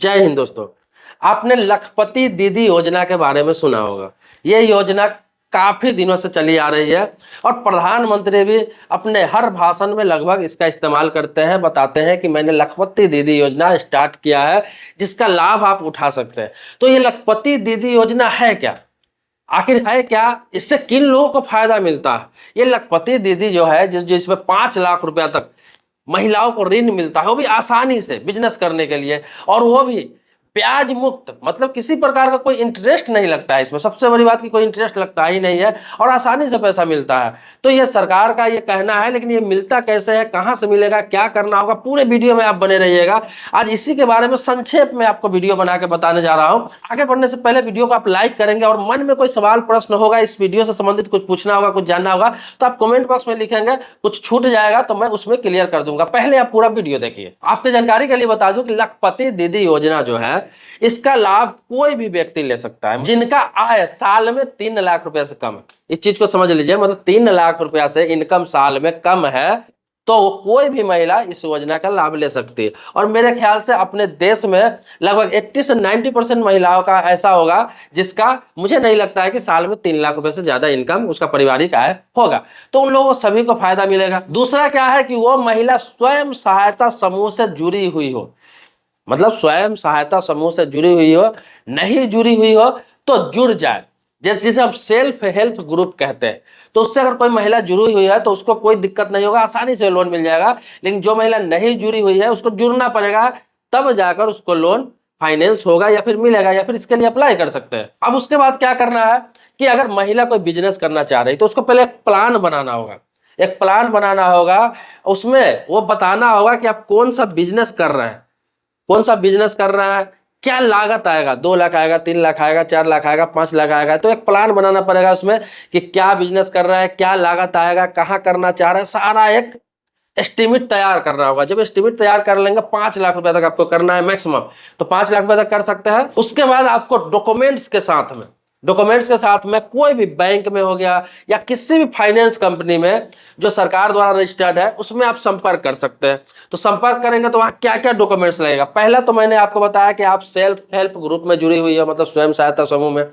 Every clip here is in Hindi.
जय हिंद दोस्तों। आपने लखपति दीदी योजना के बारे में सुना होगा। ये योजना काफी दिनों से चली आ रही है और प्रधानमंत्री भी अपने हर भाषण में लगभग इसका इस्तेमाल करते हैं, बताते हैं कि मैंने लखपति दीदी योजना स्टार्ट किया है जिसका लाभ आप उठा सकते हैं। तो ये लखपति दीदी योजना है क्या, आखिर है क्या, इससे किन लोगों को फायदा मिलता है? ये लखपति दीदी जो है जिसमें 5 लाख रुपया तक महिलाओं को ऋण मिलता है, वो भी आसानी से बिजनेस करने के लिए, और वो भी ब्याज मुक्त, मतलब किसी प्रकार का कोई इंटरेस्ट नहीं लगता है इसमें। सबसे बड़ी बात कि कोई इंटरेस्ट लगता ही नहीं है और आसानी से पैसा मिलता है। तो ये सरकार का ये कहना है, लेकिन ये मिलता कैसे है, कहाँ से मिलेगा, क्या करना होगा, पूरे वीडियो में आप बने रहिएगा। आज इसी के बारे में संक्षेप में आपको वीडियो बना के बताने जा रहा हूँ। आगे बढ़ने से पहले वीडियो को आप लाइक करेंगे और मन में कोई सवाल प्रश्न होगा, इस वीडियो से संबंधित कुछ पूछना होगा, कुछ जानना होगा, तो आप कमेंट बॉक्स में लिखेंगे। कुछ छूट जाएगा तो मैं उसमें क्लियर कर दूंगा। पहले आप पूरा वीडियो देखिए। आपके जानकारी के लिए बता दूं कि लखपति दीदी योजना जो है, इसका लाभ कोई भी व्यक्ति ले सकता है जिनका आय साल में 3 लाख रुपया से कम है। इस चीज को समझ लीजिए, मतलब 3 लाख रुपया से इनकम साल में कम है तो कोई भी महिला इस योजना का लाभ ले सकती है। और मेरे ख्याल से अपने देश में लगभग 80 से 90% महिलाओं का ऐसा होगा जिसका, मुझे नहीं लगता है कि साल में 3 लाख रुपए से ज्यादा इनकम उसका पारिवारिक आय होगा। तो उन लोगों सभी को फायदा मिलेगा। दूसरा क्या है कि वो महिला स्वयं सहायता समूह से जुड़ी हुई हो, मतलब स्वयं सहायता समूह से जुड़ी हुई हो, नहीं जुड़ी हुई हो तो जुड़ जाए, जिसे हम सेल्फ हेल्प ग्रुप कहते हैं। तो उससे अगर कोई महिला जुड़ी हुई है तो उसको कोई दिक्कत नहीं होगा, आसानी से लोन मिल जाएगा। लेकिन जो महिला नहीं जुड़ी हुई है उसको जुड़ना पड़ेगा, तब जाकर उसको लोन फाइनेंस होगा या फिर मिलेगा, या फिर इसके लिए अप्लाई कर सकते हैं। अब उसके बाद क्या करना है कि अगर महिला कोई बिजनेस करना चाह रही तो उसको पहले एक प्लान बनाना होगा। एक प्लान बनाना होगा, उसमें वो बताना होगा कि आप कौन सा बिजनेस कर रहे हैं, कौन सा बिजनेस कर रहा है, क्या लागत आएगा, 2 लाख आएगा, 3 लाख आएगा, 4 लाख आएगा, 5 लाख आएगा। तो एक प्लान बनाना पड़ेगा उसमें कि क्या बिजनेस कर रहा है, क्या लागत आएगा, कहाँ करना चाह रहा है, सारा एक एस्टिमेट तैयार करना होगा। जब एस्टिमेट तैयार कर लेंगे, 5 लाख रुपए तक आपको करना है मैक्सिमम, तो 5 लाख रुपए तक कर सकते हैं। उसके बाद आपको डॉक्यूमेंट्स के साथ में कोई भी बैंक में हो गया या किसी भी फाइनेंस कंपनी में जो सरकार द्वारा रजिस्टर्ड है उसमें आप संपर्क कर सकते हैं। तो संपर्क करेंगे तो वहाँ क्या क्या डॉक्यूमेंट्स लगेगा। पहला तो मैंने आपको बताया कि आप सेल्फ हेल्प ग्रुप में जुड़ी हुई है, मतलब स्वयं सहायता समूह में,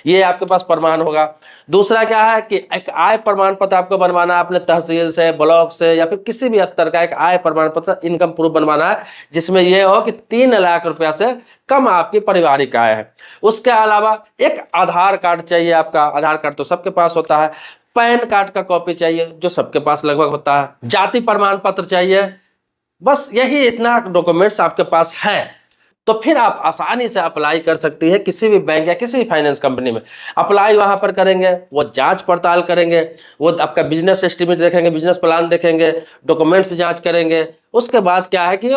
ये आपके पास प्रमाण होगा। दूसरा क्या है कि एक आय प्रमाण पत्र आपको बनवाना है, अपने तहसील से, ब्लॉक से या फिर किसी भी स्तर का एक आय प्रमाण पत्र, इनकम प्रूफ बनवाना है, जिसमें यह हो कि 3 लाख रुपया से कम आपकी पारिवारिक आय है। उसके अलावा एक आधार कार्ड चाहिए आपका, आधार कार्ड तो सबके पास होता है। पैन कार्ड का कॉपी चाहिए जो सबके पास लगभग होता है। जाति प्रमाण पत्र चाहिए। बस यही इतना डॉक्यूमेंट्स आपके पास है तो फिर आप आसानी से अप्लाई कर सकती है किसी भी बैंक या किसी भी फाइनेंस कंपनी में। अप्लाई वहां पर करेंगे, वो जांच पड़ताल करेंगे, वो आपका बिजनेस एस्टिमेट देखेंगे, बिजनेस प्लान देखेंगे, डॉक्यूमेंट्स जांच करेंगे। उसके बाद क्या है कि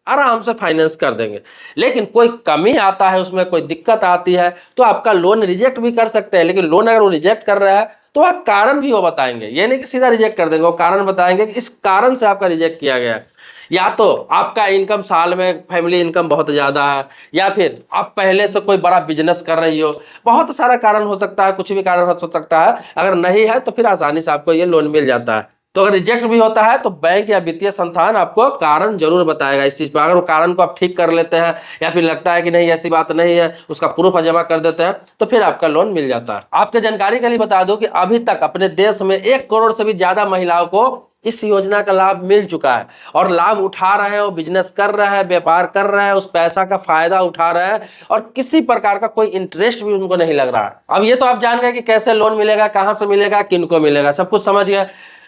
आराम से फाइनेंस कर देंगे। लेकिन कोई कमी आता है, उसमें कोई दिक्कत आती है तो आपका लोन रिजेक्ट भी कर सकते हैं। लेकिन लोन अगर वो रिजेक्ट कर रहा है तो आप कारण भी वो बताएंगे, ये नहीं कि सीधा रिजेक्ट कर देंगे, वो कारण बताएंगे कि इस कारण से आपका रिजेक्ट किया गया है। या तो आपका इनकम साल में फैमिली इनकम बहुत ज़्यादा है, या फिर आप पहले से कोई बड़ा बिजनेस कर रही हो, बहुत सारा कारण हो सकता है, कुछ भी कारण हो सकता है। अगर नहीं है तो फिर आसानी से आपको ये लोन मिल जाता है। तो अगर रिजेक्ट भी होता है तो बैंक या वित्तीय संस्थान आपको कारण जरूर बताएगा इस चीज पर। अगर वो कारण को आप ठीक कर लेते हैं या फिर लगता है कि नहीं ऐसी बात नहीं है, उसका प्रूफ जमा कर देते हैं, तो फिर आपका लोन मिल जाता है। आपके जानकारी के लिए बता दो कि अभी तक अपने देश में 1 करोड़ से भी ज्यादा महिलाओं को इस योजना का लाभ मिल चुका है और लाभ उठा रहे हैं। वो बिजनेस कर रहे हैं, व्यापार कर रहे हैं, उस पैसा का फायदा उठा रहे हैं और किसी प्रकार का कोई इंटरेस्ट भी उनको नहीं लग रहा है। अब ये तो आप जान गए कि कैसे लोन मिलेगा, कहाँ से मिलेगा, किनको मिलेगा, सब कुछ समझ गए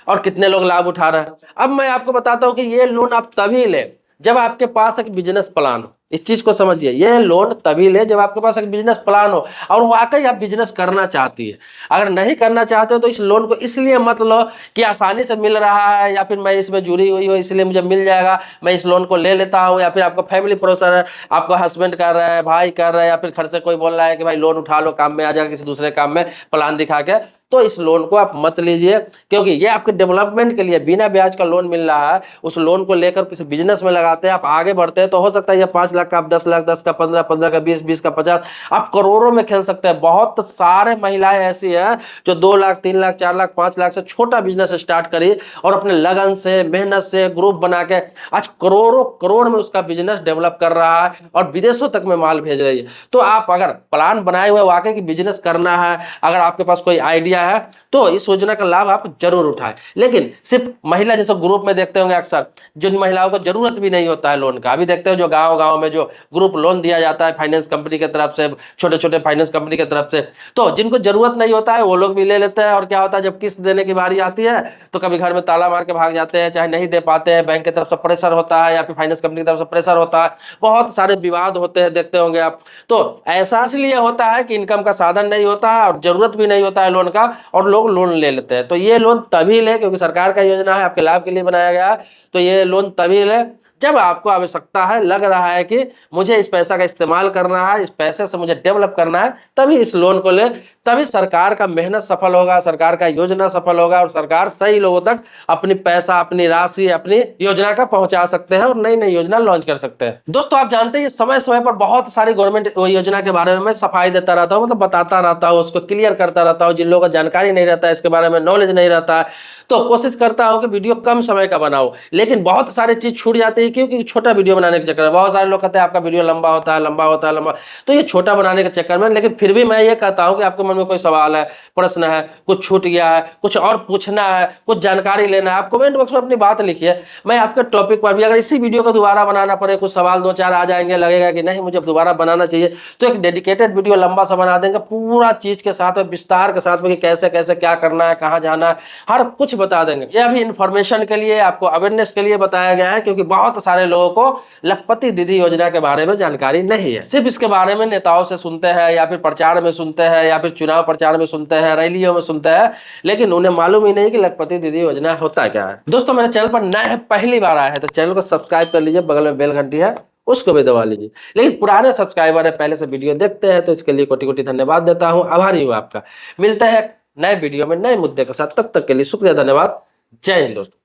और कितने लोग लाभ उठा रहे हैं। अब मैं आपको बताता हूं कि ये लोन आप तभी ले जब आपके पास एक बिजनेस प्लान हो। इस चीज को समझिए, ये लोन तभी ले जब आपके पास एक बिजनेस प्लान हो और वाकई आप बिजनेस करना चाहती है। अगर नहीं करना चाहते हो तो इस लोन को इसलिए मत लो कि आसानी से मिल रहा है या फिर मैं इसमें जुड़ी हुई हूँ इसलिए मुझे मिल जाएगा, मैं इस लोन को ले लेता हूँ। या फिर आपका फैमिली प्रेशर है, आपका हस्बैंड कर रहा है, भाई कर रहा है, या फिर घर से कोई बोल रहा है कि भाई लोन उठा लो, काम में आ जाएगा किसी दूसरे काम में, प्लान दिखा के, तो इस लोन को आप मत लीजिए, क्योंकि ये आपके डेवलपमेंट के लिए बिना ब्याज का लोन मिल रहा है। उस लोन को लेकर किसी बिजनेस में लगाते हैं, आप आगे बढ़ते हैं, तो हो सकता है ये 5 लाख का आप 10 लाख, 10 का 15, 15 का 20, 20 का 50, आप करोड़ों में खेल सकते हैं। बहुत सारे महिलाएं ऐसी हैं जो 2 लाख, 3 लाख, 4 लाख, 5 लाख से छोटा बिजनेस स्टार्ट करी और अपने लगन से, मेहनत से, ग्रुप बना के आज करोड़ों करोड़ में उसका बिजनेस डेवलप कर रहा है और विदेशों तक में माल भेज रही है। तो आप अगर प्लान बनाए हुए वाकई की बिजनेस करना है, अगर आपके पास कोई आइडिया है, तो इस योजना का लाभ आप जरूर उठाएं। लेकिन सिर्फ महिला जैसे ग्रुप में देखते होंगे अक्सर, जिन महिलाओं को जरूरत भी नहीं होता है लोन का, अभी देखते हो जो गांव गांव में जो ग्रुप लोन दिया जाता है फाइनेंस कंपनी की तरफ से, छोटे छोटे फाइनेंस कंपनी की तरफ से, तो जिनको जरूरत नहीं होता है वो लोग भी ले लेते हैं। और क्या होता है, जब किस्त देने की बारी आती है तो कभी घर में ताला मार के भाग जाते हैं, चाहे नहीं दे पाते हैं, बैंक की तरफ से प्रेशर होता है या फिर फाइनेंस कंपनी की तरफ से प्रेशर होता है, बहुत सारे विवाद होते हैं, देखते होंगे आप। तो ऐसा इसलिए होता है कि इनकम का साधन नहीं होता है और जरूरत भी नहीं होता है लोन का, और लोग लोन ले लेते हैं। तो ये लोन तभी ले, क्योंकि सरकार का योजना है, आपके लाभ के लिए बनाया गया है, तो ये लोन तभी ले जब आपको आवश्यकता है, लग रहा है कि मुझे इस पैसा का इस्तेमाल करना है, इस पैसे से मुझे डेवलप करना है, तभी इस लोन को ले। तभी सरकार का मेहनत सफल होगा, सरकार का योजना सफल होगा और सरकार सही लोगों तक अपनी पैसा, अपनी राशि, अपनी योजना का पहुंचा सकते हैं और नई नई योजना लॉन्च कर सकते हैं। दोस्तों आप जानते हैं समय समय पर बहुत सारी गवर्नमेंट योजना के बारे में मैं सफाई देता रहता हूँ, मतलब बताता रहता हूँ, उसको क्लियर करता रहता हूँ। जिन लोगों को जानकारी नहीं रहता है, इसके बारे में नॉलेज नहीं रहता है, तो कोशिश करता हूँ कि वीडियो कम समय का बनाऊं। लेकिन बहुत सारी चीज छूट जाती है, क्योंकि छोटा वीडियो बनाने के चक्कर में बहुत सारे लोग कहते हैं आपका वीडियो लंबा होता है, लंबा होता है, लंबा, तो ये छोटा बनाने के चक्कर में। लेकिन फिर भी मैं ये कहता हूँ कि आपके मन में कोई सवाल है, प्रश्न है, कुछ छूट गया है, कुछ और पूछना है, कुछ जानकारी लेना है, आप कमेंट बॉक्स में अपनी बात लिखिए। मैं आपके टॉपिक पर भी, अगर इसी वीडियो को दोबारा बनाना पड़े, कुछ सवाल 2-4 आ जाएंगे, लगेगा कि नहीं मुझे दोबारा बनाना चाहिए, तो एक डेडिकेटेड वीडियो लंबा सा बना देंगे, पूरा चीज के साथ में, विस्तार के साथ में, कि कैसे कैसे क्या करना है, कहाँ जाना है, हर कुछ बता देंगे। ये अभी इन्फॉर्मेशन के लिए, आपको अवेयरनेस के लिए बताया गया है, क्योंकि बहुत सारे लोगों को लखपति दीदी योजना के बारे में जानकारी नहीं है। सिर्फ इसके बारे में नेताओं से सुनते हैं, या फिर प्रचार में सुनते हैं, या फिर चुनाव प्रचार में सुनते हैं, रैलियों में सुनते हैं, लेकिन उन्हें मालूम ही नहीं कि लखपति दीदी योजना होता क्या है। दोस्तों मेरे चैनल पर नए हैं, पहली बार आए हैं, तो चैनल को सब्सक्राइब कर लीजिए, बगल में बेल घंटी है उसको भी दबा लीजिए। लेकिन पुराने सब्सक्राइबर है, पहले से वीडियो देखते हैं, तो इसके लिए कोटि कोटि धन्यवाद देता हूं, आभारी हूं आपका। मिलते हैं नए वीडियो में नए मुद्दे के साथ, तब तक के लिए शुक्रिया, धन्यवाद, जय हिंद दोस्तों।